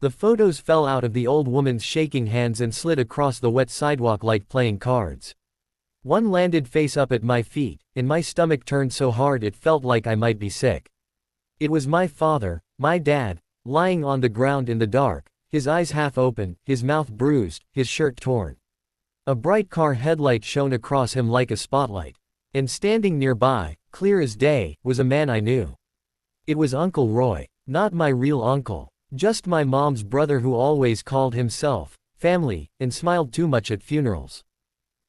The photos fell out of the old woman's shaking hands and slid across the wet sidewalk like playing cards. One landed face up at my feet, and my stomach turned so hard it felt like I might be sick. It was my father, my dad, lying on the ground in the dark, his eyes half open, his mouth bruised, his shirt torn. A bright car headlight shone across him like a spotlight. And standing nearby, clear as day, was a man I knew. It was Uncle Roy, not my real uncle, just my mom's brother who always called himself family, and smiled too much at funerals.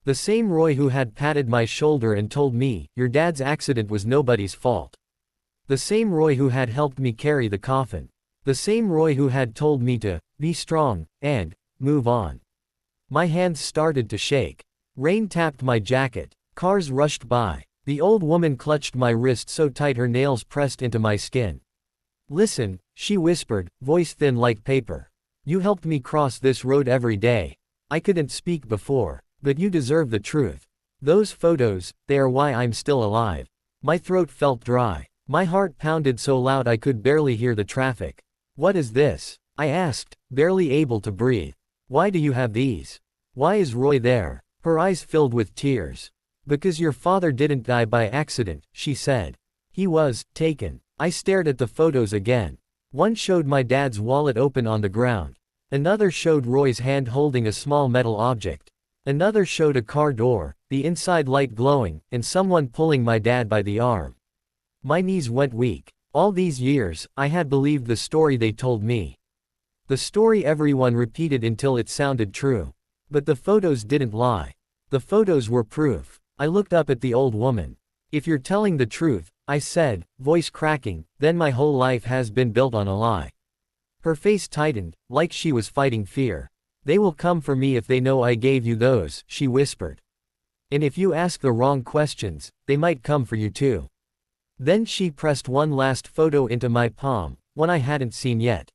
The same Roy who had patted my shoulder and told me, "Your dad's accident was nobody's fault." The same Roy who had helped me carry the coffin. The same Roy who had told me to be strong and move on. My hands started to shake. Rain tapped my jacket. Cars rushed by. The old woman clutched my wrist so tight her nails pressed into my skin. "Listen," she whispered, voice thin like paper. "You helped me cross this road every day. I couldn't speak before, but you deserve the truth. Those photos, they are why I'm still alive." My throat felt dry. My heart pounded so loud I could barely hear the traffic. "What is this?" I asked, barely able to breathe. "Why do you have these? Why is Roy there?" Her eyes filled with tears. "Because your father didn't die by accident," she said. "He was taken." I stared at the photos again. One showed my dad's wallet open on the ground. Another showed Roy's hand holding a small metal object. Another showed a car door, the inside light glowing, and someone pulling my dad by the arm. My knees went weak. All these years, I had believed the story they told me. The story everyone repeated until it sounded true. But the photos didn't lie. The photos were proof. I looked up at the old woman. "If you're telling the truth," I said, voice cracking, "then my whole life has been built on a lie." Her face tightened, like she was fighting fear. "They will come for me if they know I gave you those," she whispered. "And if you ask the wrong questions, they might come for you too." Then she pressed one last photo into my palm, one I hadn't seen yet.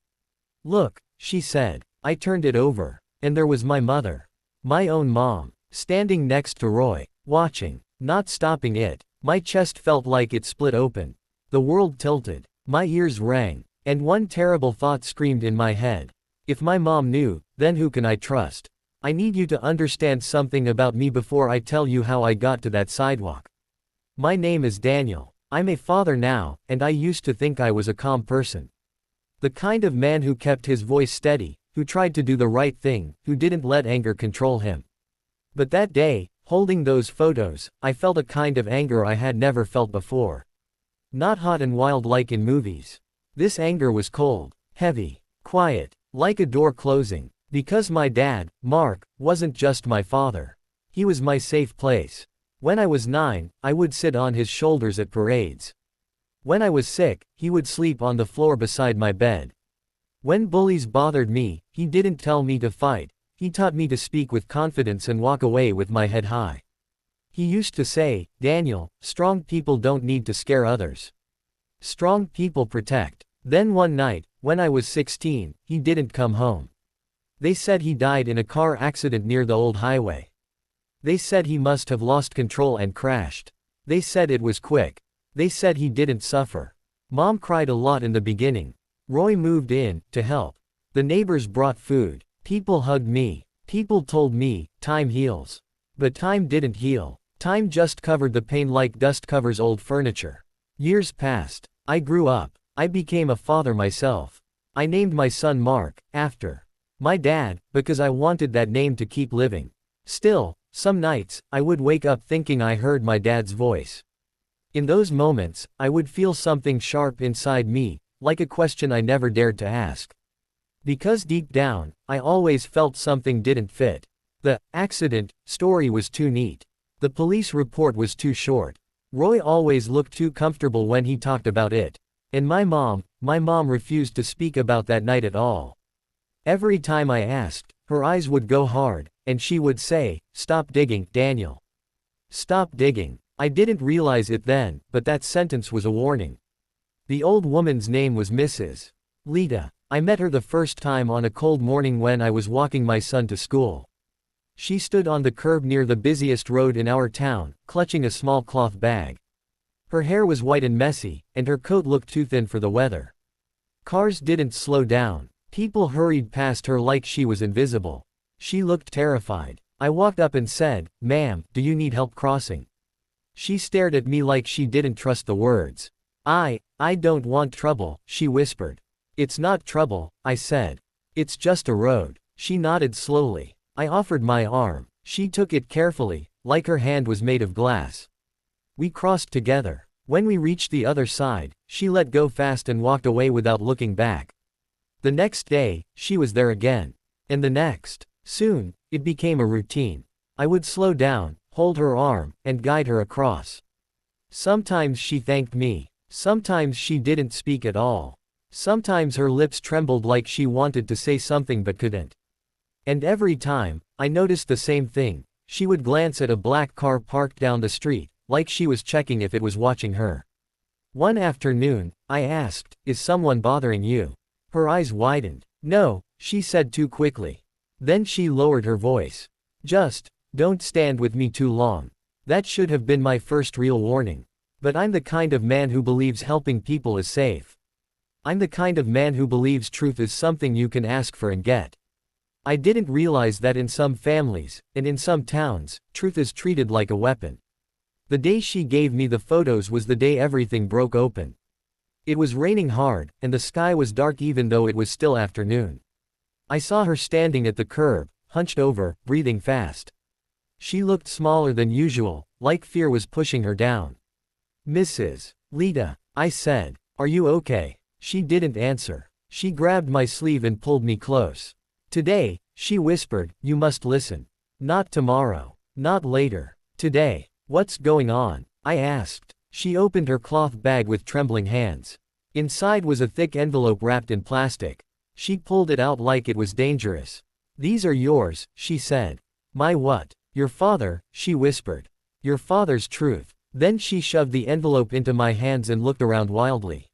"Look," she said. I turned it over, and there was my mother. My own mom, standing next to Roy, watching, not stopping it. My chest felt like it split open. The world tilted. My ears rang, and one terrible thought screamed in my head. If my mom knew, then who can I trust? I need you to understand something about me before I tell you how I got to that sidewalk. My name is Daniel. I'm a father now, and I used to think I was a calm person. The kind of man who kept his voice steady, who tried to do the right thing, who didn't let anger control him. But that day, holding those photos, I felt a kind of anger I had never felt before. Not hot and wild like in movies. This anger was cold, heavy, quiet, like a door closing. Because my dad, Mark, wasn't just my father. He was my safe place. When I was 9, I would sit on his shoulders at parades. When I was sick, he would sleep on the floor beside my bed. When bullies bothered me, he didn't tell me to fight. He taught me to speak with confidence and walk away with my head high. He used to say, "Daniel, strong people don't need to scare others. Strong people protect." Then one night, when I was 16, he didn't come home. They said he died in a car accident near the old highway. They said he must have lost control and crashed. They said it was quick. They said he didn't suffer. Mom cried a lot in the beginning. Roy moved in to help. The neighbors brought food. People hugged me. People told me, time heals. But time didn't heal. Time just covered the pain like dust covers old furniture. Years passed. I grew up. I became a father myself. I named my son Mark, after my dad, because I wanted that name to keep living. Still, some nights, I would wake up thinking I heard my dad's voice. In those moments, I would feel something sharp inside me, like a question I never dared to ask. Because deep down, I always felt something didn't fit. The accident story was too neat. The police report was too short. Roy always looked too comfortable when he talked about it. And my mom refused to speak about that night at all. Every time I asked, her eyes would go hard, and she would say, "Stop digging, Daniel. Stop digging." I didn't realize it then, but that sentence was a warning. The old woman's name was Mrs. Lita. I met her the first time on a cold morning when I was walking my son to school. She stood on the curb near the busiest road in our town, clutching a small cloth bag. Her hair was white and messy, and her coat looked too thin for the weather. Cars didn't slow down. People hurried past her like she was invisible. She looked terrified. I walked up and said, "Ma'am, do you need help crossing?" She stared at me like she didn't trust the words. I don't want trouble," she whispered. "It's not trouble," I said. "It's just a road." She nodded slowly. I offered my arm. She took it carefully, like her hand was made of glass. We crossed together. When we reached the other side, she let go fast and walked away without looking back. The next day, she was there again. And the next. Soon, it became a routine. I would slow down, hold her arm, and guide her across. Sometimes she thanked me. Sometimes she didn't speak at all. Sometimes her lips trembled like she wanted to say something but couldn't. And every time, I noticed the same thing. She would glance at a black car parked down the street, like she was checking if it was watching her. One afternoon, I asked, "Is someone bothering you?" Her eyes widened. "No," she said too quickly. Then she lowered her voice. "Just, don't stand with me too long." That should have been my first real warning. But I'm the kind of man who believes helping people is safe. I'm the kind of man who believes truth is something you can ask for and get. I didn't realize that in some families, and in some towns, truth is treated like a weapon. The day she gave me the photos was the day everything broke open. It was raining hard, and the sky was dark even though it was still afternoon. I saw her standing at the curb, hunched over, breathing fast. She looked smaller than usual, like fear was pushing her down. "Mrs. Lita," I said, "are you okay?" She didn't answer. She grabbed my sleeve and pulled me close. "Today," she whispered, "you must listen. Not tomorrow. Not later. Today." "What's going on?" I asked. She opened her cloth bag with trembling hands. Inside was a thick envelope wrapped in plastic. She pulled it out like it was dangerous. "These are yours," she said. "My what?" "Your father," she whispered. "Your father's truth." Then she shoved the envelope into my hands and looked around wildly.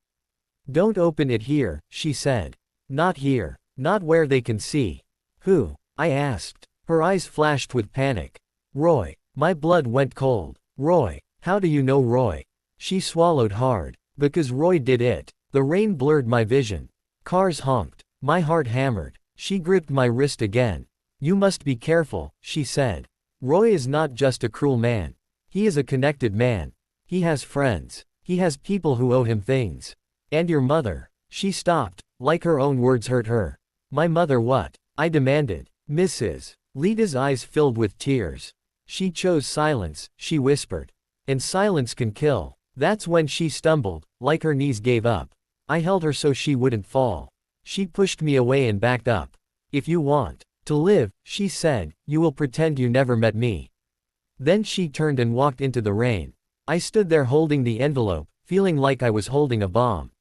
"Don't open it here," she said. "Not here. Not where they can see." "Who?" I asked. Her eyes flashed with panic. "Roy." My blood went cold. "Roy? How do you know Roy?" She swallowed hard. "Because Roy did it." The rain blurred my vision. Cars honked. My heart hammered. She gripped my wrist again. "You must be careful," she said. "Roy is not just a cruel man. He is a connected man. He has friends. He has people who owe him things. And your mother." She stopped, like her own words hurt her. "My mother what?" I demanded. "Mrs. Lita's eyes filled with tears. She chose silence," she whispered. "And silence can kill." That's when she stumbled, like her knees gave up. I held her so she wouldn't fall. She pushed me away and backed up. "If you want to live," she said, "you will pretend you never met me." Then she turned and walked into the rain. I stood there holding the envelope, feeling like I was holding a bomb.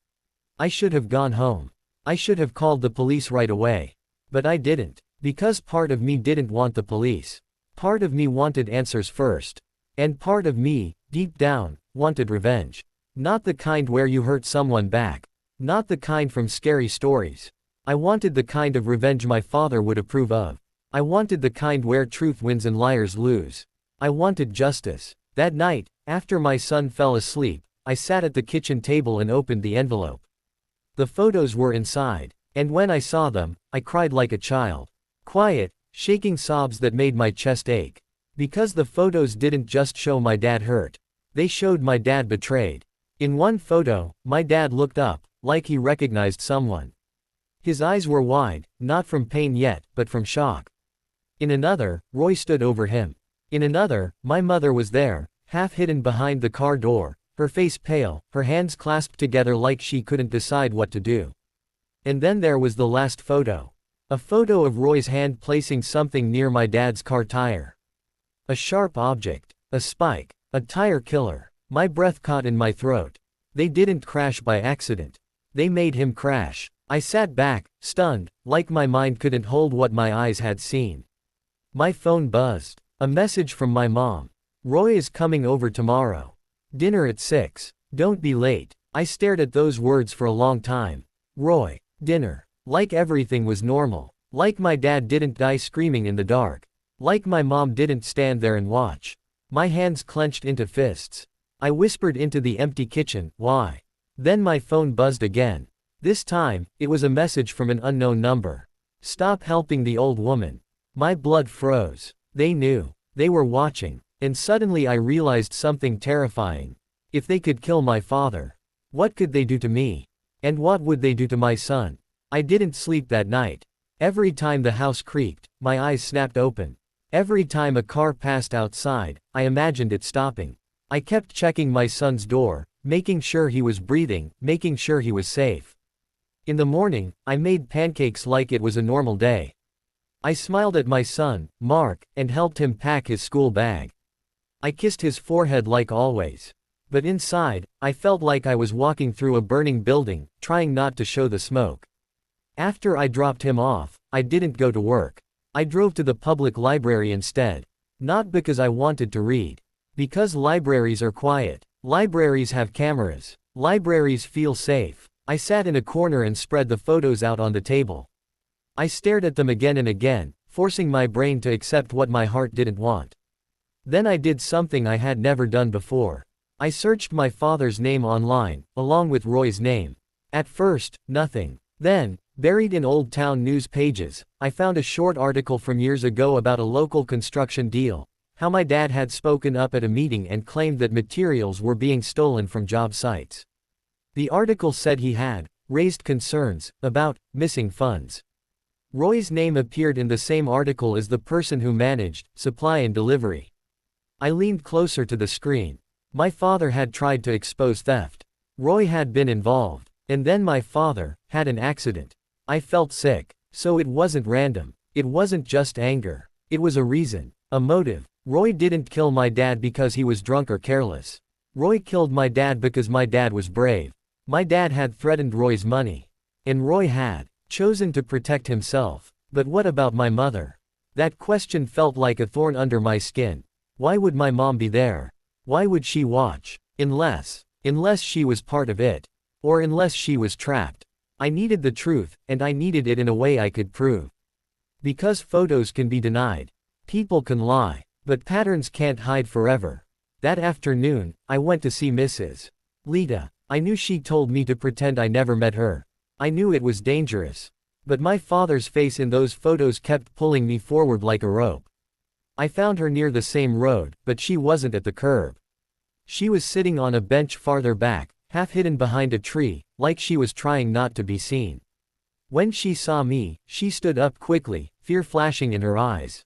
I should have gone home. I should have called the police right away. But I didn't. Because part of me didn't want the police. Part of me wanted answers first. And part of me, deep down, wanted revenge. Not the kind where you hurt someone back. Not the kind from scary stories. I wanted the kind of revenge my father would approve of. I wanted the kind where truth wins and liars lose. I wanted justice. That night, after my son fell asleep, I sat at the kitchen table and opened the envelope. The photos were inside. And when I saw them, I cried like a child. Quiet, shaking sobs that made my chest ache. Because the photos didn't just show my dad hurt. They showed my dad betrayed. In one photo, my dad looked up, like he recognized someone. His eyes were wide, not from pain yet, but from shock. In another, Roy stood over him. In another, my mother was there, half hidden behind the car door, her face pale, her hands clasped together like she couldn't decide what to do. And then there was the last photo. A photo of Roy's hand placing something near my dad's car tire. A sharp object. A spike. A tire killer. My breath caught in my throat. They didn't crash by accident. They made him crash. I sat back, stunned, like my mind couldn't hold what my eyes had seen. My phone buzzed. A message from my mom. "Roy is coming over tomorrow. Dinner at 6. Don't be late." I stared at those words for a long time. Roy. Dinner. Like everything was normal. Like my dad didn't die screaming in the dark. Like my mom didn't stand there and watch. My hands clenched into fists. I whispered into the empty kitchen, "Why?" Then my phone buzzed again. This time, it was a message from an unknown number. Stop helping the old woman. My blood froze. They knew. They were watching. And suddenly I realized something terrifying. If they could kill my father, what could they do to me? And what would they do to my son? I didn't sleep that night. Every time the house creaked, my eyes snapped open. Every time a car passed outside, I imagined it stopping. I kept checking my son's door, making sure he was breathing, making sure he was safe. In the morning, I made pancakes like it was a normal day. I smiled at my son, Mark, and helped him pack his school bag. I kissed his forehead like always. But inside, I felt like I was walking through a burning building, trying not to show the smoke. After I dropped him off, I didn't go to work. I drove to the public library instead. Not because I wanted to read. Because libraries are quiet. Libraries have cameras. Libraries feel safe. I sat in a corner and spread the photos out on the table. I stared at them again and again, forcing my brain to accept what my heart didn't want. Then I did something I had never done before. I searched my father's name online, along with Roy's name. At first, nothing. Then, buried in old town news pages, I found a short article from years ago about a local construction deal, how my dad had spoken up at a meeting and claimed that materials were being stolen from job sites. The article said he had raised concerns about missing funds. Roy's name appeared in the same article as the person who managed supply and delivery. I leaned closer to the screen. My father had tried to expose theft. Roy had been involved. And then my father had an accident. I felt sick. So it wasn't random. It wasn't just anger. It was a reason. A motive. Roy didn't kill my dad because he was drunk or careless. Roy killed my dad because my dad was brave. My dad had threatened Roy's money. And Roy had chosen to protect himself. But what about my mother? That question felt like a thorn under my skin. Why would my mom be there? Why would she watch? Unless she was part of it. Or unless she was trapped. I needed the truth, and I needed it in a way I could prove. Because photos can be denied. People can lie. But patterns can't hide forever. That afternoon, I went to see Mrs. Lita. I knew she told me to pretend I never met her. I knew it was dangerous. But my father's face in those photos kept pulling me forward like a rope. I found her near the same road, but she wasn't at the curb. She was sitting on a bench farther back, half hidden behind a tree, like she was trying not to be seen. When she saw me, she stood up quickly, fear flashing in her eyes.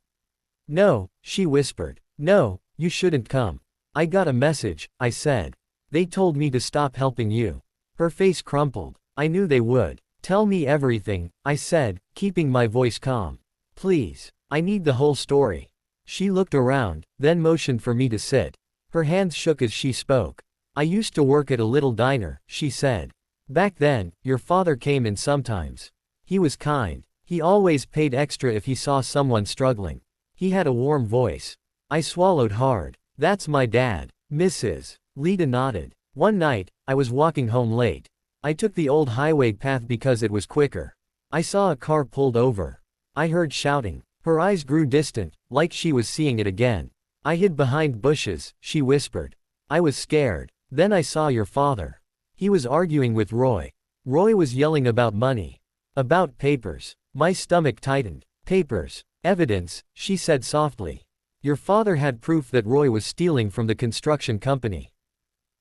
"No," she whispered. "No, you shouldn't come. I got a message," I said. "They told me to stop helping you." Her face crumpled. I knew they would. "Tell me everything," I said, keeping my voice calm. "Please. I need the whole story." She looked around, then motioned for me to sit. Her hands shook as she spoke. "I used to work at a little diner," she said. "Back then, your father came in sometimes. He was kind. He always paid extra if he saw someone struggling. He had a warm voice." I swallowed hard. "That's my dad." Mrs. Lita nodded. "One night, I was walking home late. I took the old highway path because it was quicker. I saw a car pulled over. I heard shouting. Her eyes grew distant, like she was seeing it again. I hid behind bushes," she whispered. "I was scared. Then I saw your father. He was arguing with Roy. Roy was yelling about money. About papers." My stomach tightened. "Papers. Evidence," she said softly. "Your father had proof that Roy was stealing from the construction company.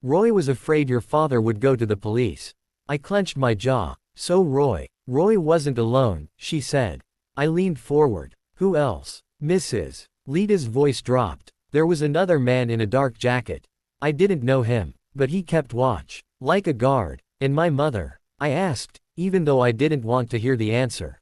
Roy was afraid your father would go to the police." I clenched my jaw. "So Roy wasn't alone," she said. I leaned forward. "Who else?" Mrs. Lita's voice dropped. "There was another man in a dark jacket. I didn't know him, but he kept watch. Like a guard. And my mother?" I asked, even though I didn't want to hear the answer.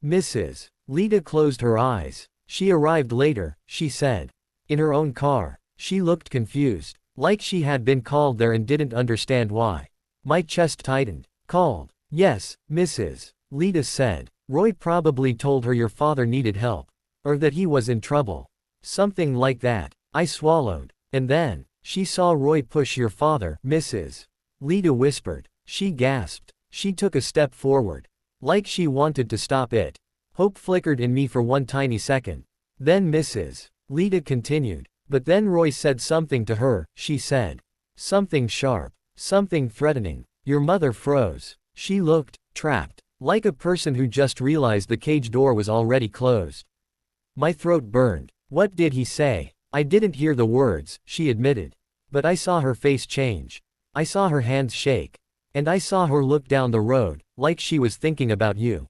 Mrs. Lita closed her eyes. "She arrived later," she said. "In her own car." She looked confused. Like she had been called there and didn't understand why. My chest tightened. "Called?" "Yes," Mrs. Lita said. "Roy probably told her your father needed help. Or that he was in trouble. Something like that." I swallowed. "And then, she saw Roy push your father," Mrs. Lita whispered. She gasped. She took a step forward. Like she wanted to stop it. Hope flickered in me for one tiny second. Then Mrs. Lita continued. "But then Roy said something to her," she said. "Something sharp. Something threatening." Your mother froze. She looked trapped, like a person who just realized the cage door was already closed. My throat burned. What did he say? I didn't hear the words, she admitted. But I saw her face change. I saw her hands shake. And I saw her look down the road, like she was thinking about you.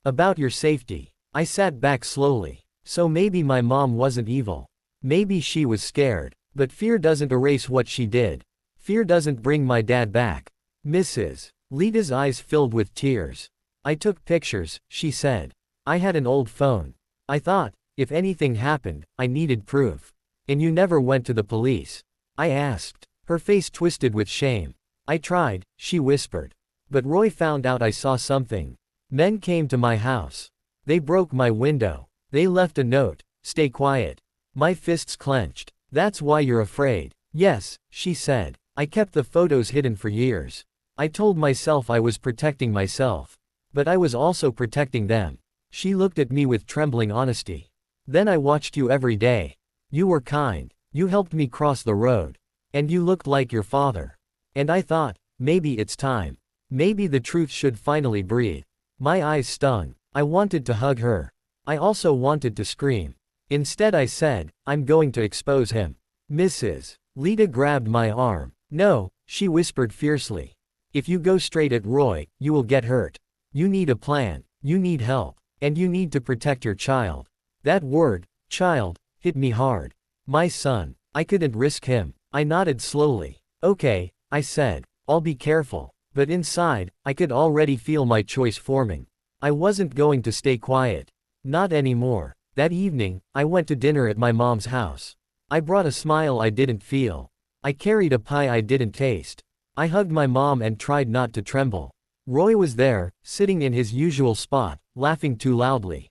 About your safety. I sat back slowly. So maybe my mom wasn't evil. Maybe she was scared. But fear doesn't erase what she did. Fear doesn't bring my dad back. Mrs. Lita's eyes filled with tears. I took pictures, she said. I had an old phone. I thought, if anything happened, I needed proof. And you never went to the police? I asked. Her face twisted with shame. I tried, she whispered. But Roy found out I saw something. Men came to my house. They broke my window. They left a note, stay quiet. My fists clenched. That's why you're afraid. Yes, she said. I kept the photos hidden for years. I told myself I was protecting myself. But I was also protecting them. She looked at me with trembling honesty. Then I watched you every day. You were kind. You helped me cross the road. And you looked like your father. And I thought, maybe it's time. Maybe the truth should finally breathe. My eyes stung. I wanted to hug her. I also wanted to scream. Instead I said, I'm going to expose him. Mrs. Lita grabbed my arm. No, she whispered fiercely. If you go straight at Roy, you will get hurt. You need a plan. You need help. And you need to protect your child. That word, child, hit me hard. My son. I couldn't risk him. I nodded slowly. Okay, I said. I'll be careful. But inside, I could already feel my choice forming. I wasn't going to stay quiet. Not anymore. That evening, I went to dinner at my mom's house. I brought a smile I didn't feel. I carried a pie I didn't taste. I hugged my mom and tried not to tremble. Roy was there, sitting in his usual spot, laughing too loudly.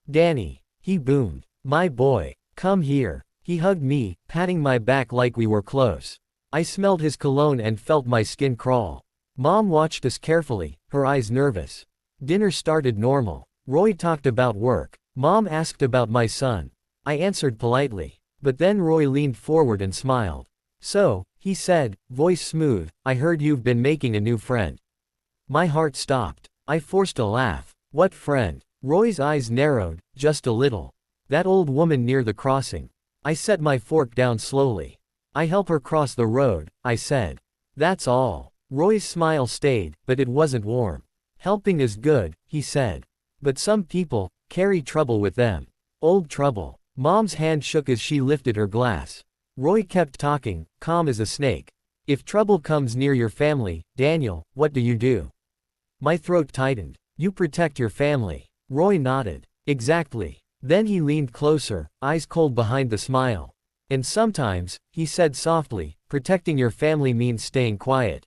Danny, he boomed. My boy, come here. He hugged me, patting my back like we were close. I smelled his cologne and felt my skin crawl. Mom watched us carefully, her eyes nervous. Dinner started normal. Roy talked about work. Mom asked about my son. I answered politely. But then Roy leaned forward and smiled. So, he said, voice smooth, I heard you've been making a new friend. My heart stopped. I forced a laugh. What friend? Roy's eyes narrowed, just a little. That old woman near the crossing. I set my fork down slowly. I help her cross the road, I said. That's all. Roy's smile stayed, but it wasn't warm. Helping is good, he said. But some people carry trouble with them. Old trouble. Mom's hand shook as she lifted her glass. Roy kept talking, calm as a snake. If trouble comes near your family, Daniel, what do you do? My throat tightened. You protect your family. Roy nodded. Exactly. Then he leaned closer, eyes cold behind the smile. And sometimes, he said softly, protecting your family means staying quiet.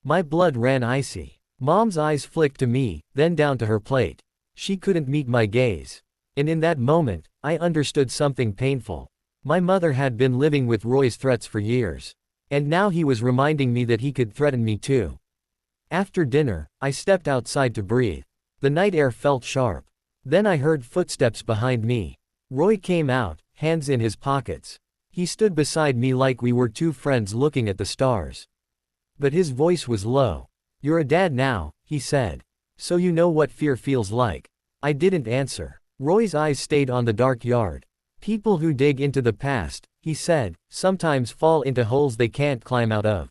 My blood ran icy. Mom's eyes flicked to me, then down to her plate. She couldn't meet my gaze. And in that moment, I understood something painful. My mother had been living with Roy's threats for years. And now he was reminding me that he could threaten me too. After dinner, I stepped outside to breathe. The night air felt sharp. Then I heard footsteps behind me. Roy came out, hands in his pockets. He stood beside me like we were two friends looking at the stars. But his voice was low. You're a dad now, he said. So you know what fear feels like. I didn't answer. Roy's eyes stayed on the dark yard. People who dig into the past, he said, sometimes fall into holes they can't climb out of.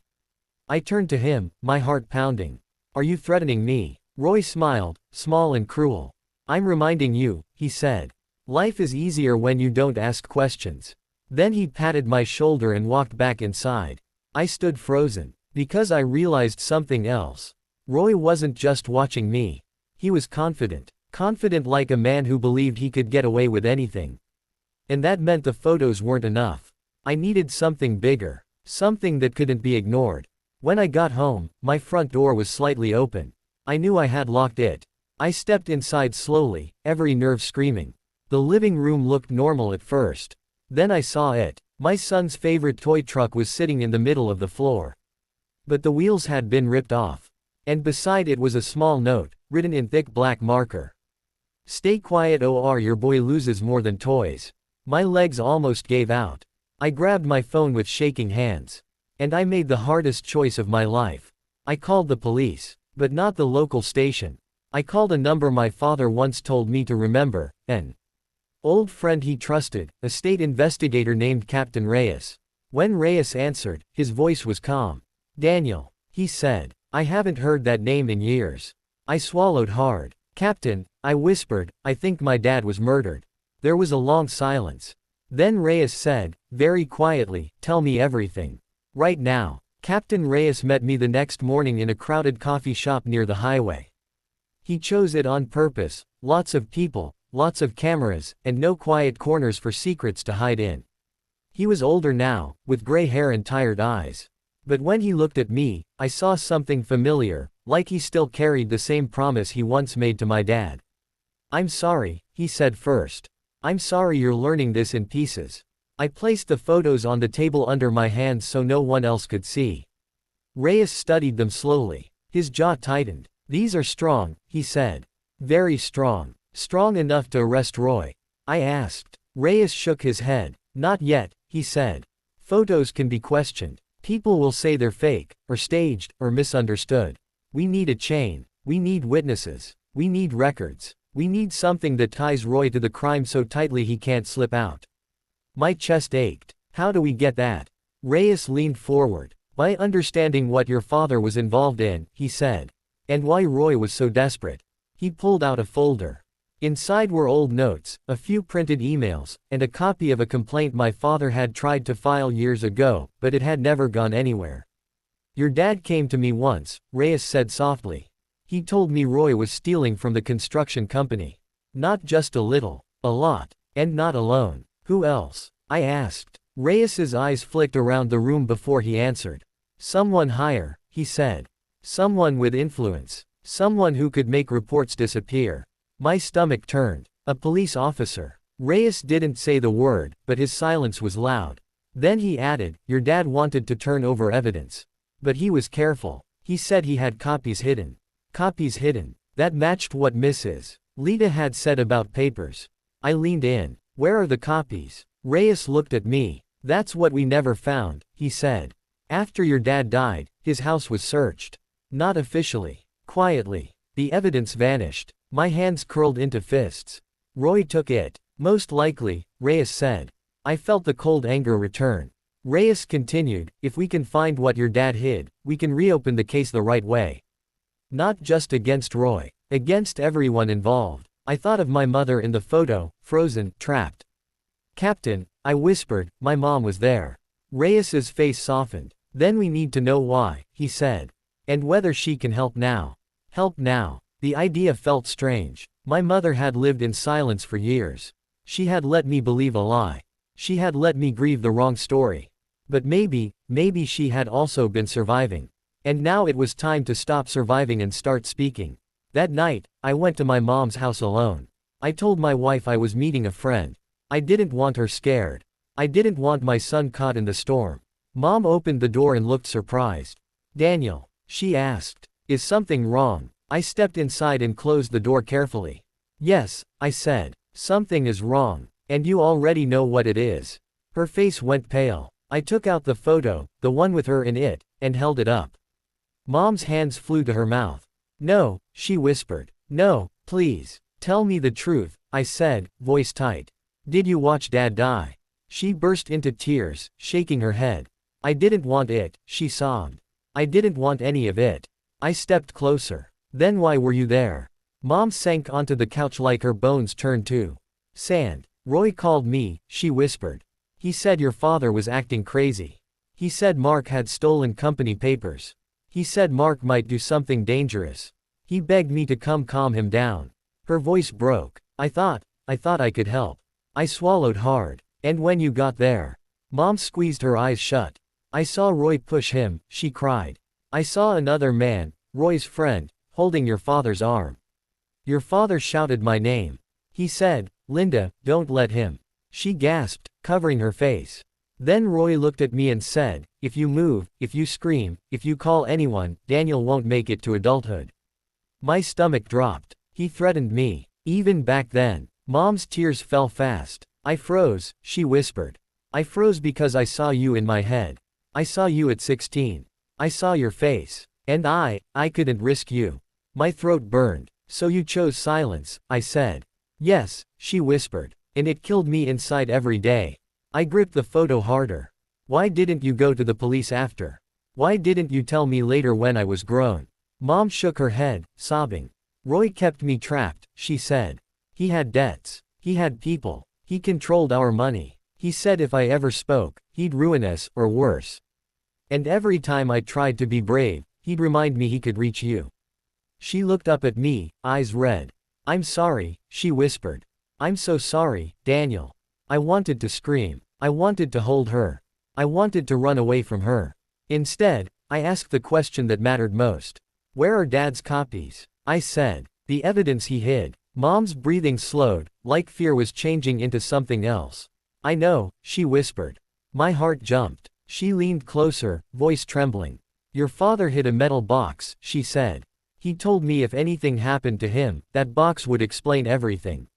I turned to him, my heart pounding. Are you threatening me? Roy smiled, small and cruel. I'm reminding you, he said. Life is easier when you don't ask questions. Then he patted my shoulder and walked back inside. I stood frozen. Because I realized something else. Roy wasn't just watching me. He was confident. Confident like a man who believed he could get away with anything. And that meant the photos weren't enough. I needed something bigger. Something that couldn't be ignored. When I got home, my front door was slightly open. I knew I had locked it. I stepped inside slowly, every nerve screaming. The living room looked normal at first. Then I saw it. My son's favorite toy truck was sitting in the middle of the floor. But the wheels had been ripped off. And beside it was a small note, written in thick black marker. Stay quiet or your boy loses more than toys. My legs almost gave out. I grabbed my phone with shaking hands. And I made the hardest choice of my life. I called the police. But not the local station. I called a number my father once told me to remember, an old friend he trusted, a state investigator named Captain Reyes. When Reyes answered, his voice was calm. Daniel, he said. I haven't heard that name in years. I swallowed hard. Captain, I whispered, I think my dad was murdered. There was a long silence. Then Reyes said, very quietly, tell me everything. Right now. Captain Reyes met me the next morning in a crowded coffee shop near the highway. He chose it on purpose, lots of people, lots of cameras, and no quiet corners for secrets to hide in. He was older now, with gray hair and tired eyes. But when he looked at me, I saw something familiar, like he still carried the same promise he once made to my dad. I'm sorry, he said first. I'm sorry you're learning this in pieces. I placed the photos on the table under my hands so no one else could see. Reyes studied them slowly. His jaw tightened. These are strong, he said. Very strong. Strong enough to arrest Roy. I asked. Reyes shook his head. Not yet, he said. Photos can be questioned. People will say they're fake, or staged, or misunderstood. We need a chain. We need witnesses. We need records. We need something that ties Roy to the crime so tightly he can't slip out. My chest ached. How do we get that? Reyes leaned forward. By understanding what your father was involved in, he said. And why Roy was so desperate. He pulled out a folder. Inside were old notes, a few printed emails, and a copy of a complaint my father had tried to file years ago, but it had never gone anywhere. Your dad came to me once, Reyes said softly. He told me Roy was stealing from the construction company. Not just a little, a lot, and not alone. Who else? I asked. Reyes's eyes flicked around the room before he answered. Someone higher, he said. Someone with influence. Someone who could make reports disappear. My stomach turned. A police officer. Reyes didn't say the word, but his silence was loud. Then he added, your dad wanted to turn over evidence. But he was careful. He said he had copies hidden. Copies hidden. That matched what Mrs. Lita had said about papers. I leaned in. Where are the copies? Reyes looked at me. That's what we never found, he said. After your dad died, his house was searched. Not officially. Quietly. The evidence vanished. My hands curled into fists. Roy took it. Most likely, Reyes said. I felt the cold anger return. Reyes continued, if we can find what your dad hid, we can reopen the case the right way. Not just against Roy. Against everyone involved. I thought of my mother in the photo, frozen, trapped. Captain, I whispered, my mom was there. Reyes's face softened. Then we need to know why, he said. And whether she can help now. Help now. The idea felt strange. My mother had lived in silence for years. She had let me believe a lie. She had let me grieve the wrong story. But maybe she had also been surviving. And now it was time to stop surviving and start speaking. That night, I went to my mom's house alone. I told my wife I was meeting a friend. I didn't want her scared. I didn't want my son caught in the storm. Mom opened the door and looked surprised. Daniel, she asked, is something wrong? I stepped inside and closed the door carefully. Yes, I said. Something is wrong. And you already know what it is. Her face went pale. I took out the photo, the one with her in it, and held it up. Mom's hands flew to her mouth. No, she whispered. No, please. Tell me the truth, I said, voice tight. Did you watch Dad die? She burst into tears, shaking her head. I didn't want it, she sobbed. I didn't want any of it. I stepped closer. Then why were you there? Mom sank onto the couch like her bones turned to sand. Roy called me, she whispered. He said your father was acting crazy. He said Mark had stolen company papers. He said Mark might do something dangerous. He begged me to come calm him down. Her voice broke. I thought I could help. I swallowed hard. And when you got there? Mom squeezed her eyes shut. I saw Roy push him, she cried. I saw another man, Roy's friend, holding your father's arm. Your father shouted my name. He said, Linda, don't let him. She gasped, covering her face. Then Roy looked at me and said, if you move, if you scream, if you call anyone, Daniel won't make it to adulthood. My stomach dropped. He threatened me. Even back then. Mom's tears fell fast. I froze, she whispered. I froze because I saw you in my head. I saw you at 16. I saw your face. And I couldn't risk you. My throat burned. So you chose silence, I said. Yes, she whispered. And it killed me inside every day. I gripped the photo harder. Why didn't you go to the police after? Why didn't you tell me later when I was grown? Mom shook her head, sobbing. Roy kept me trapped, she said. He had debts. He had people. He controlled our money. He said if I ever spoke, he'd ruin us, or worse. And every time I tried to be brave, he'd remind me he could reach you. She looked up at me, eyes red. I'm sorry, she whispered. I'm so sorry, Daniel. I wanted to scream. I wanted to hold her. I wanted to run away from her. Instead, I asked the question that mattered most. Where are Dad's copies? I said. The evidence he hid. Mom's breathing slowed, like fear was changing into something else. I know, she whispered. My heart jumped. She leaned closer, voice trembling. Your father hid a metal box, she said. He told me if anything happened to him, that box would explain everything.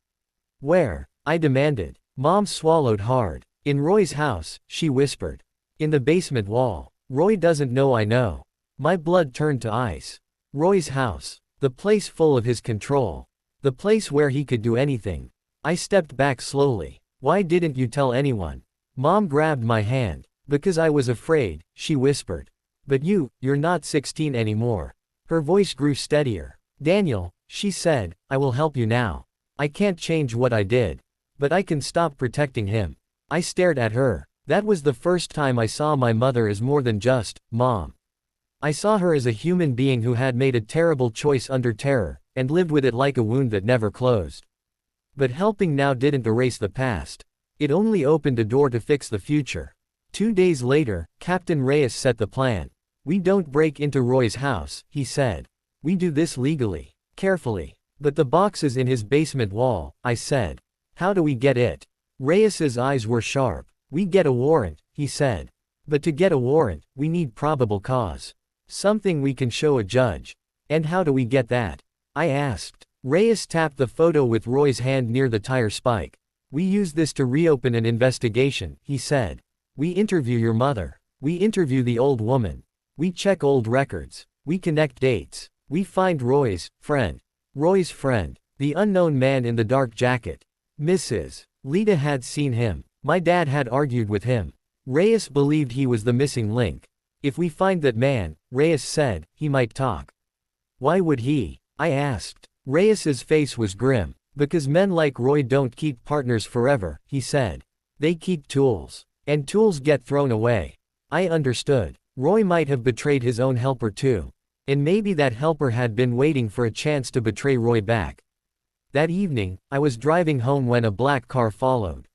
Where? I demanded. Mom swallowed hard. In Roy's house, she whispered. In the basement wall. Roy doesn't know I know. My blood turned to ice. Roy's house. The place full of his control. The place where he could do anything. I stepped back slowly. Why didn't you tell anyone? Mom grabbed my hand. Because I was afraid, she whispered. But you're not 16 anymore. Her voice grew steadier. Daniel, she said, I will help you now. I can't change what I did. But I can stop protecting him. I stared at her. That was the first time I saw my mother as more than just Mom. I saw her as a human being who had made a terrible choice under terror, and lived with it like a wound that never closed. But helping now didn't erase the past. It only opened a door to fix the future. 2 days later, Captain Reyes set the plan. We don't break into Roy's house, he said. We do this legally, carefully. But the box is in his basement wall, I said. How do we get it? Reyes's eyes were sharp. We get a warrant, he said. But to get a warrant, we need probable cause. Something we can show a judge. And how do we get that? I asked. Reyes tapped the photo with Roy's hand near the tire spike. We use this to reopen an investigation, he said. We interview your mother. We interview the old woman. We check old records. We connect dates. We find Roy's friend. Roy's friend. The unknown man in the dark jacket. Mrs. Lita had seen him. My dad had argued with him. Reyes believed he was the missing link. If we find that man, Reyes said, he might talk. Why would he? I asked. Reyes's face was grim. Because men like Roy don't keep partners forever, he said. They keep tools. And tools get thrown away. I understood. Roy might have betrayed his own helper too. And maybe that helper had been waiting for a chance to betray Roy back. That evening, I was driving home when a black car followed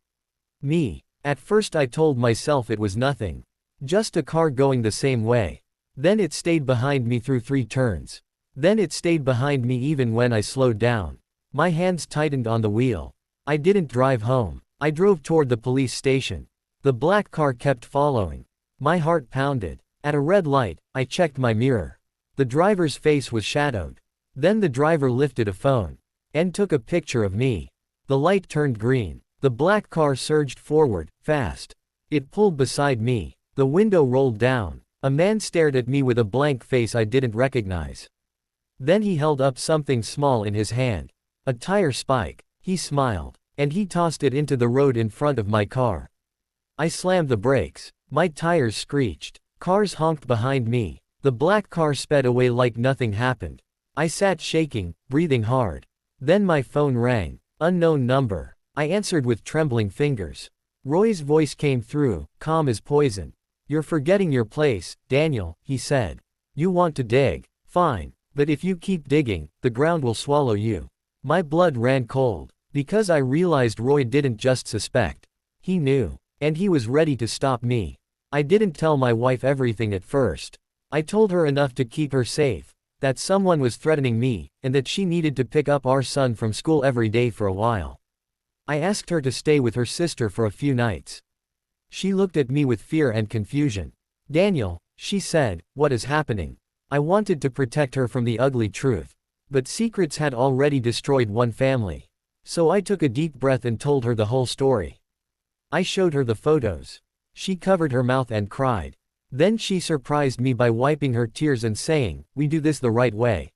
me. At first I told myself it was nothing. Just a car going the same way. Then it stayed behind me through 3 turns. Then it stayed behind me even when I slowed down. My hands tightened on the wheel. I didn't drive home. I drove toward the police station. The black car kept following. My heart pounded. At a red light, I checked my mirror. The driver's face was shadowed. Then the driver lifted a phone and took a picture of me. The light turned green. The black car surged forward, fast. It pulled beside me. The window rolled down. A man stared at me with a blank face I didn't recognize. Then he held up something small in his hand. A tire spike. He smiled. And he tossed it into the road in front of my car. I slammed the brakes. My tires screeched. Cars honked behind me. The black car sped away like nothing happened. I sat shaking, breathing hard. Then my phone rang. Unknown number. I answered with trembling fingers. Roy's voice came through, calm as poison. You're forgetting your place, Daniel, he said. You want to dig. Fine. But if you keep digging, the ground will swallow you. My blood ran cold. Because I realized Roy didn't just suspect. He knew. And he was ready to stop me. I didn't tell my wife everything at first. I told her enough to keep her safe. That someone was threatening me, and that she needed to pick up our son from school every day for a while. I asked her to stay with her sister for a few nights. She looked at me with fear and confusion. Daniel, she said, what is happening? I wanted to protect her from the ugly truth. But secrets had already destroyed one family. So I took a deep breath and told her the whole story. I showed her the photos. She covered her mouth and cried. Then she surprised me by wiping her tears and saying, "We do this the right way.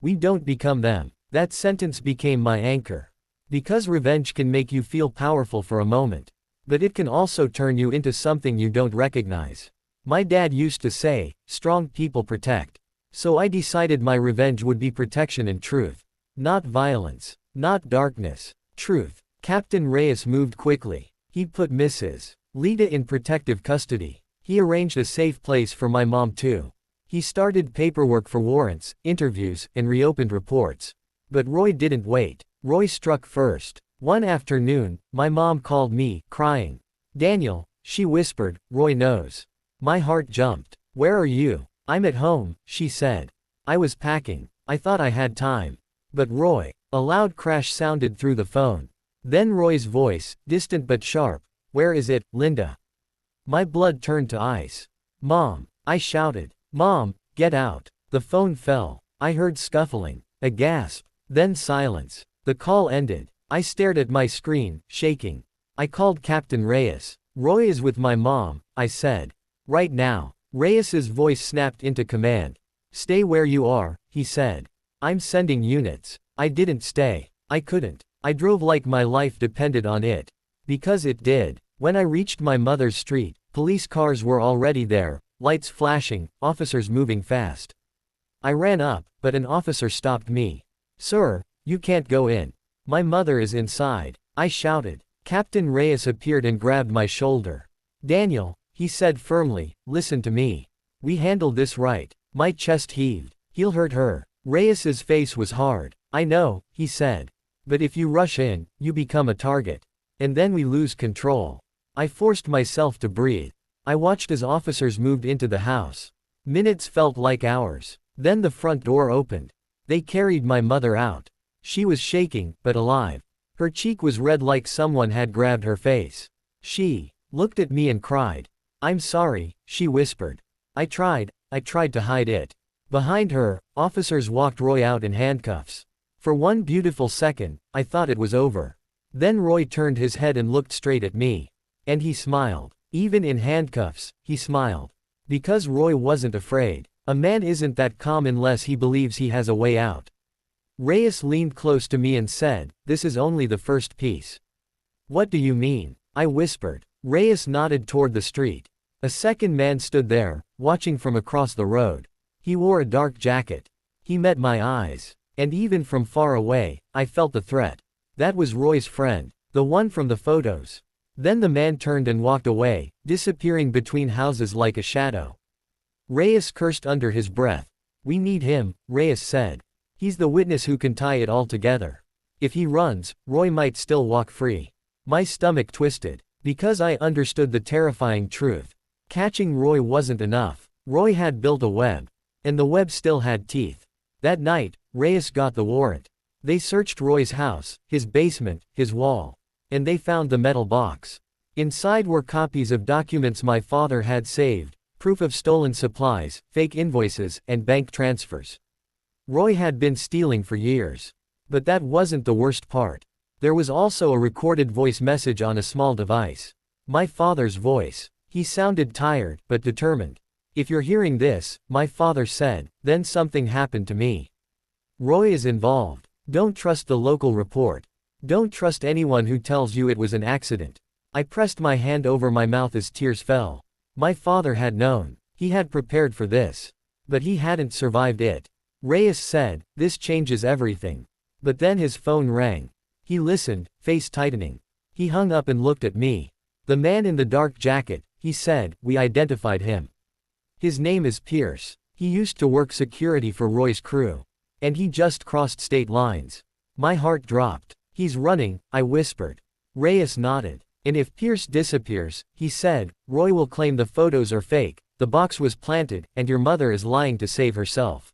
We don't become them." That sentence became my anchor. Because revenge can make you feel powerful for a moment. But it can also turn you into something you don't recognize. My dad used to say, "Strong people protect." So I decided my revenge would be protection and truth. Not violence. Not darkness. Truth. Captain Reyes moved quickly. He put Mrs. Lita in protective custody. He arranged a safe place for my mom too. He started paperwork for warrants, interviews, and reopened reports. But Roy didn't wait. Roy struck first. One afternoon, my mom called me, crying. "Daniel," she whispered, "Roy knows." My heart jumped. "Where are you?" "I'm at home," she said. I was packing. I thought I had time. But Roy. A loud crash sounded through the phone. Then Roy's voice, distant but sharp. "Where is it, Linda?" My blood turned to ice. "Mom," I shouted. "Mom, get out." The phone fell. I heard scuffling. A gasp. Then silence. The call ended. I stared at my screen, shaking. I called Captain Reyes. "Roy is with my mom," I said. "Right now." Reyes's voice snapped into command. "Stay where you are," he said. "I'm sending units." I didn't stay. I couldn't. I drove like my life depended on it. Because it did. When I reached my mother's street, police cars were already there, lights flashing, officers moving fast. I ran up, but an officer stopped me. "Sir, you can't go in. My mother is inside," I shouted. Captain Reyes appeared and grabbed my shoulder. "Daniel," he said firmly, "listen to me. We handled this right." My chest heaved. "He'll hurt her." Reyes's face was hard. "I know," he said. "But if you rush in, you become a target. And then we lose control." I forced myself to breathe. I watched as officers moved into the house. Minutes felt like hours. Then the front door opened. They carried my mother out. She was shaking, but alive. Her cheek was red like someone had grabbed her face. She looked at me and cried. "I'm sorry," she whispered. I tried to hide it. Behind her, officers walked Roy out in handcuffs. For one beautiful second, I thought it was over. Then Roy turned his head and looked straight at me. And he smiled. Even in handcuffs, he smiled. Because Roy wasn't afraid. A man isn't that calm unless he believes he has a way out. Reyes leaned close to me and said, "This is only the first piece." "What do you mean?" I whispered. Reyes nodded toward the street. A second man stood there, watching from across the road. He wore a dark jacket. He met my eyes. And even from far away, I felt the threat. That was Roy's friend. The one from the photos. Then the man turned and walked away, disappearing between houses like a shadow. Reyes cursed under his breath. "We need him," Reyes said. "He's the witness who can tie it all together. If he runs, Roy might still walk free." My stomach twisted. Because I understood the terrifying truth. Catching Roy wasn't enough. Roy had built a web. And the web still had teeth. That night, Reyes got the warrant. They searched Roy's house, his basement, his wall. And they found the metal box. Inside were copies of documents my father had saved, proof of stolen supplies, fake invoices, and bank transfers. Roy had been stealing for years. But that wasn't the worst part. There was also a recorded voice message on a small device. My father's voice. He sounded tired, but determined. "If you're hearing this," my father said, "then something happened to me. Roy is involved. Don't trust the local report. Don't trust anyone who tells you it was an accident." I pressed my hand over my mouth as tears fell. My father had known. He had prepared for this. But he hadn't survived it. Reyes said, "This changes everything." But then his phone rang. He listened, face tightening. He hung up and looked at me. "The man in the dark jacket," he said, "we identified him. His name is Pierce. He used to work security for Roy's crew. And he just crossed state lines." My heart dropped. "He's running," I whispered. Reyes nodded. "And if Pierce disappears," he said, "Roy will claim the photos are fake, the box was planted, and your mother is lying to save herself."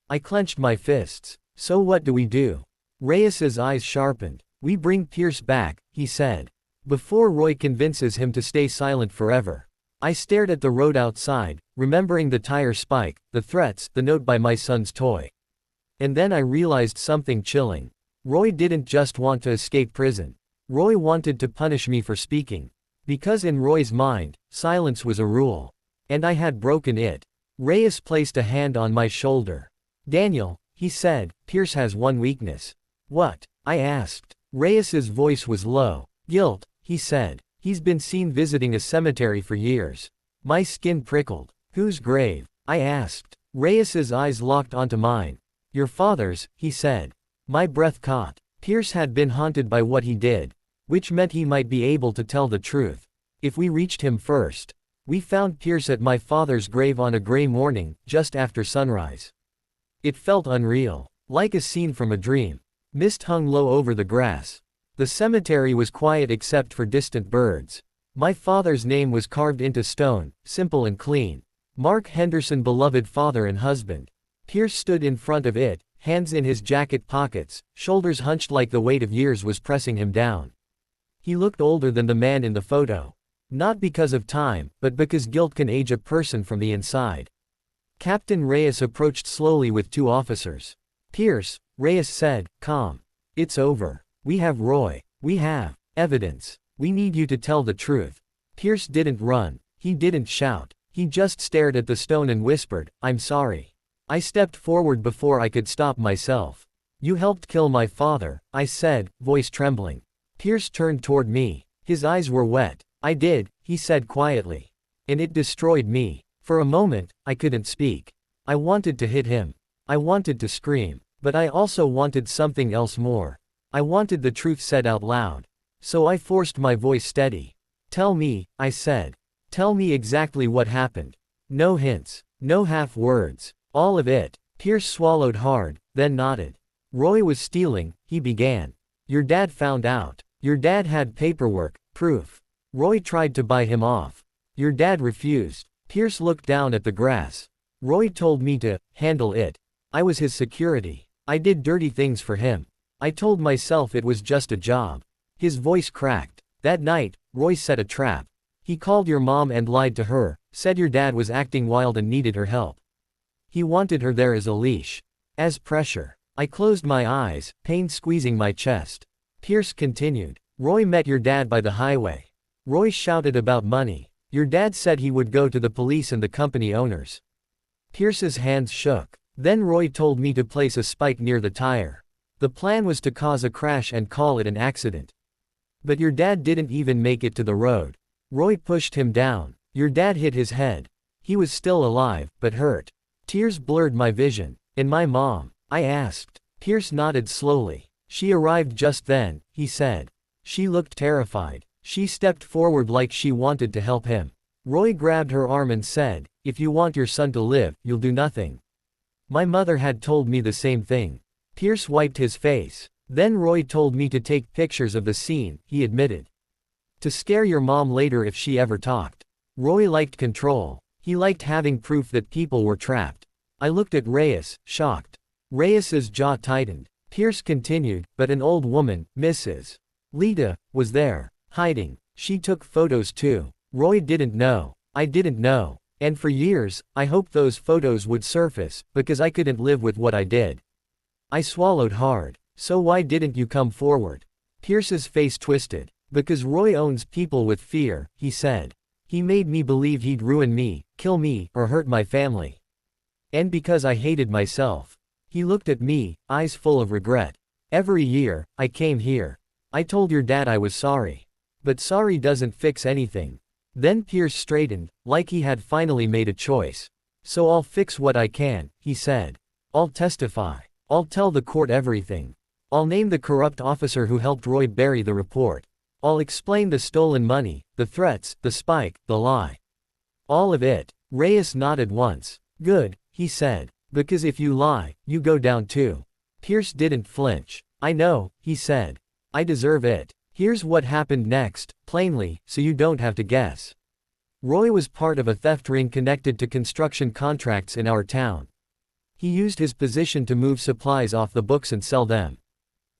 I clenched my fists. "So what do we do?" Reyes's eyes sharpened. "We bring Pierce back," he said. "Before Roy convinces him to stay silent forever." I stared at the road outside, remembering the tire spike, the threats, the note by my son's toy. And then I realized something chilling. Roy didn't just want to escape prison. Roy wanted to punish me for speaking. Because in Roy's mind, silence was a rule. And I had broken it. Reyes placed a hand on my shoulder. Daniel, he said, Pierce has one weakness. What? I asked. Reyes's voice was low. Guilt, he said. He's been seen visiting a cemetery for years. My skin prickled. Whose grave? I asked. Reyes's eyes locked onto mine. Your father's, he said. My breath caught. Pierce had been haunted by what he did, which meant he might be able to tell the truth. If we reached him first. We found Pierce at my father's grave on a gray morning, just after sunrise. It felt unreal, like a scene from a dream. Mist hung low over the grass. The cemetery was quiet except for distant birds. My father's name was carved into stone, simple and clean. Mark Henderson, beloved father and husband. Pierce stood in front of it, hands in his jacket pockets, shoulders hunched like the weight of years was pressing him down. He looked older than the man in the photo. Not because of time, but because guilt can age a person from the inside. Captain Reyes approached slowly with two officers. Pierce, Reyes said, calm. It's over. We have Roy. We have evidence. We need you to tell the truth. Pierce didn't run. He didn't shout. He just stared at the stone and whispered, I'm sorry. I stepped forward before I could stop myself. You helped kill my father, I said, voice trembling. Pierce turned toward me. His eyes were wet. I did, he said quietly. And it destroyed me. For a moment, I couldn't speak. I wanted to hit him. I wanted to scream. But I also wanted something else more. I wanted the truth said out loud. So I forced my voice steady. Tell me, I said. Tell me exactly what happened. No hints. No half words. All of it. Pierce swallowed hard, then nodded. Roy was stealing, he began. Your dad found out. Your dad had paperwork, proof. Roy tried to buy him off. Your dad refused. Pierce looked down at the grass. Roy told me to handle it. I was his security. I did dirty things for him. I told myself it was just a job. His voice cracked. That night, Roy set a trap. He called your mom and lied to her, said your dad was acting wild and needed her help. He wanted her there as a leash. As pressure. I closed my eyes, pain squeezing my chest. Pierce continued. Roy met your dad by the highway. Roy shouted about money. Your dad said he would go to the police and the company owners. Pierce's hands shook. Then Roy told me to place a spike near the tire. The plan was to cause a crash and call it an accident. But your dad didn't even make it to the road. Roy pushed him down. Your dad hit his head. He was still alive, but hurt. Tears blurred my vision. And my mom? I asked. Pierce nodded slowly. She arrived just then, he said. She looked terrified. She stepped forward like she wanted to help him. Roy grabbed her arm and said, if you want your son to live, you'll do nothing. My mother had told me the same thing. Pierce wiped his face. Then Roy told me to take pictures of the scene, he admitted. To scare your mom later if she ever talked. Roy liked control. He liked having proof that people were trapped. I looked at Reyes, shocked. Reyes's jaw tightened. Pierce continued, but an old woman, Mrs. Lita, was there. Hiding. She took photos too. Roy didn't know. I didn't know. And for years, I hoped those photos would surface, because I couldn't live with what I did. I swallowed hard. So why didn't you come forward? Pierce's face twisted. Because Roy owns people with fear, he said. He made me believe he'd ruin me, kill me, or hurt my family. And because I hated myself. He looked at me, eyes full of regret. Every year, I came here. I told your dad I was sorry. But sorry doesn't fix anything. Then Pierce straightened, like he had finally made a choice. So I'll fix what I can, he said. I'll testify. I'll tell the court everything. I'll name the corrupt officer who helped Roy bury the report. I'll explain the stolen money, the threats, the spike, the lie. All of it. Reyes nodded once. Good, he said. Because if you lie, you go down too. Pierce didn't flinch. I know, he said. I deserve it. Here's what happened next, plainly, so you don't have to guess. Roy was part of a theft ring connected to construction contracts in our town. He used his position to move supplies off the books and sell them.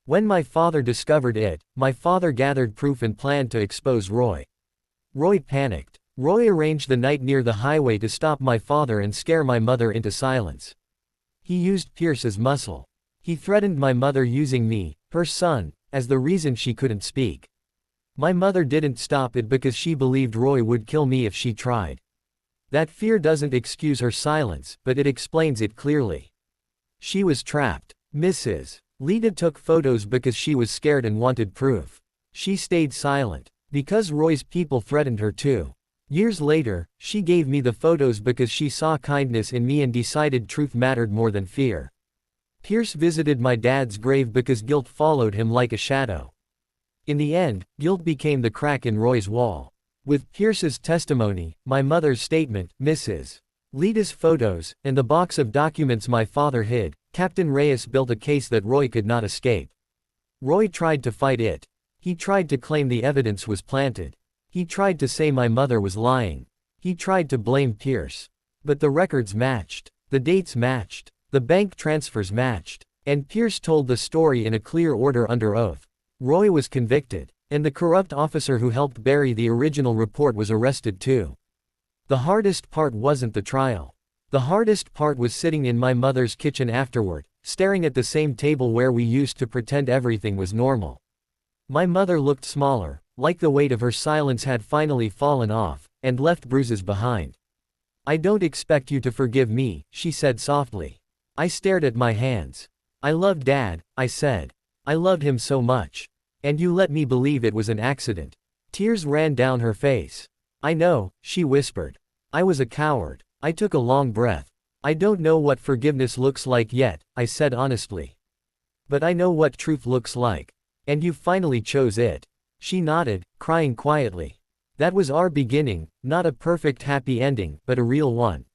When my father discovered it, my father gathered proof and planned to expose Roy. Roy panicked. Roy arranged the night near the highway to stop my father and scare my mother into silence. He used Pierce as muscle. He threatened my mother using me, her son, as the reason she couldn't speak. My mother didn't stop it because she believed Roy would kill me if she tried. That fear doesn't excuse her silence, but it explains it clearly. She was trapped. Mrs. Lita took photos because she was scared and wanted proof. She stayed silent because Roy's people threatened her too. Years later, she gave me the photos because she saw kindness in me and decided truth mattered more than fear. Pierce visited my dad's grave because guilt followed him like a shadow. In the end, guilt became the crack in Roy's wall. With Pierce's testimony, my mother's statement, Mrs. Lita's photos, and the box of documents my father hid, Captain Reyes built a case that Roy could not escape. Roy tried to fight it. He tried to claim the evidence was planted. He tried to say my mother was lying. He tried to blame Pierce. But the records matched. The dates matched. The bank transfers matched. And Pierce told the story in a clear order under oath. Roy was convicted. And the corrupt officer who helped bury the original report was arrested too. The hardest part wasn't the trial. The hardest part was sitting in my mother's kitchen afterward, staring at the same table where we used to pretend everything was normal. My mother looked smaller, like the weight of her silence had finally fallen off, and left bruises behind. "I don't expect you to forgive me," she said softly. I stared at my hands. "I love Dad," I said. "I loved him so much. And you let me believe it was an accident." Tears ran down her face. "I know," she whispered. "I was a coward." I took a long breath. "I don't know what forgiveness looks like yet," I said honestly. "But I know what truth looks like. And you finally chose it." She nodded, crying quietly. "That was our beginning, not a perfect happy ending, but a real one.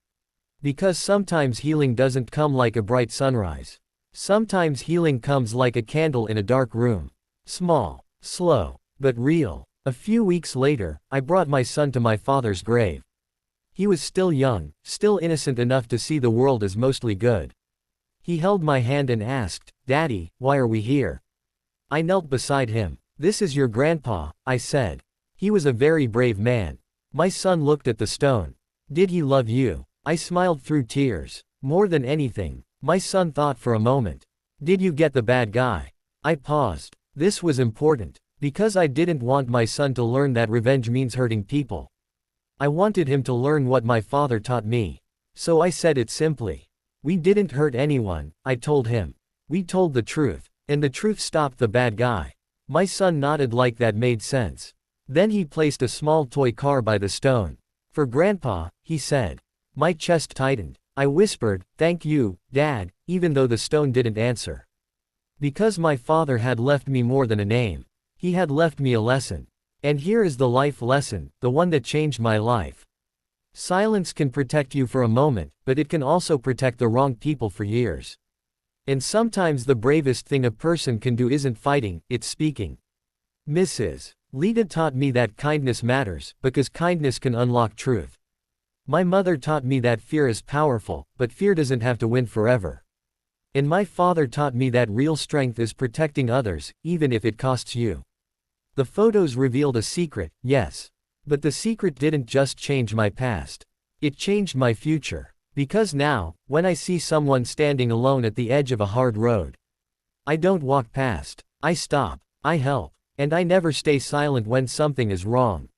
Because sometimes healing doesn't come like a bright sunrise. Sometimes healing comes like a candle in a dark room. Small, slow, but real." A few weeks later, I brought my son to my father's grave. He was still young, still innocent enough to see the world as mostly good. He held my hand and asked, "Daddy, why are we here?" I knelt beside him. "This is your grandpa," I said. "He was a very brave man." My son looked at the stone. "Did he love you?" I smiled through tears. "More than anything." My son thought for a moment. "Did you get the bad guy?" I paused. This was important. Because I didn't want my son to learn that revenge means hurting people. I wanted him to learn what my father taught me. So I said it simply. "We didn't hurt anyone," I told him. "We told the truth. And the truth stopped the bad guy." My son nodded like that made sense. Then he placed a small toy car by the stone. "For Grandpa," he said. My chest tightened. I whispered, "Thank you, Dad," even though the stone didn't answer. Because my father had left me more than a name. He had left me a lesson. And here is the life lesson, the one that changed my life. Silence can protect you for a moment, but it can also protect the wrong people for years. And sometimes the bravest thing a person can do isn't fighting, it's speaking. Mrs. Lita taught me that kindness matters, because kindness can unlock truth. My mother taught me that fear is powerful, but fear doesn't have to win forever. And my father taught me that real strength is protecting others, even if it costs you. The photos revealed a secret, yes. But the secret didn't just change my past. It changed my future. Because now, when I see someone standing alone at the edge of a hard road, I don't walk past. I stop. I help. And I never stay silent when something is wrong.